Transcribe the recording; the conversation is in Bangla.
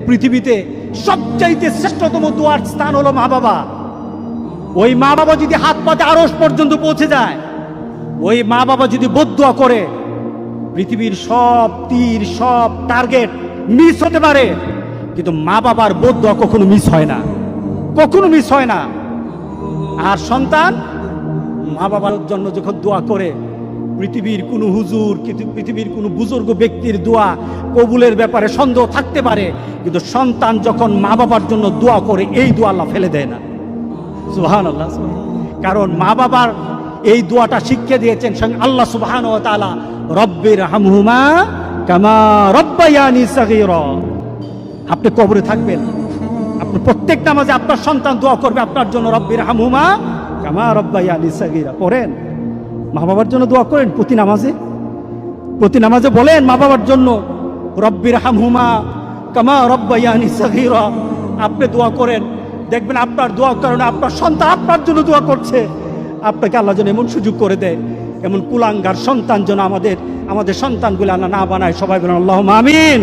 পৃথিবীতে সবচাইতে শ্রেষ্ঠতম দোয়ার স্থান হলো মা বাবা। ওই মা বাবা যদি হাত পাতে আরশ পর্যন্ত পৌঁছে যায়, ওই মা বাবা যদি বদদুয়া করে, পৃথিবীর সব তীর সব টার্গেট মিস হতে পারে, কিন্তু মা বাবার বদদুয়া কখনো মিস হয় না, কখনো মিস হয় না। আর সন্তান মা বাবার জন্য যখন দোয়া করে, পৃথিবীর কোনো হুজুর, পৃথিবীর কোনো বুজুর্গ ব্যক্তির দোয়া কবুলের ব্যাপারে সন্দেহ থাকতে পারে, কিন্তু সন্তান যখন মা বাবার জন্য দোয়া করে, এই দোয়া আল্লাহ ফেলে দেয় না। সুবহানাল্লাহ। কারণ মা বাবার এই দোয়াটা শিখিয়ে দিয়েছেন স্বয়ং আল্লাহ সুবহানাহু ওয়া তাআলা, রব্বির হামহুমা কামা রব্বায়ানি সাগীরা। আপনি কবরে থাকবেন, আপনি প্রত্যেক নামাজে আপনার সন্তান দোয়া করবে আপনার জন্য, রব্বির হামহুমা কামা রব্বায়ানি সাগীরা। পড়েন, মা বাবার জন্য দোয়া করেন প্রতি নামাজে বলেন মা বাবার জন্য, রব্বির হামহুমা কামা রব্বায়ানি সাগীরা। আপনি দোয়া করেন, দেখবেন আপনার দোয়ার কারণে আপনার সন্তান আপনার জন্য দোয়া করছে। আপনাকে আল্লাহ যেন এমন সুযোগ করে দেয়, এমন কুলাঙ্গার সন্তান যেন আমাদের সন্তানগুলো আল্লাহ না বানায়। সবাই বলেন আল্লাহুম্মা আমিন।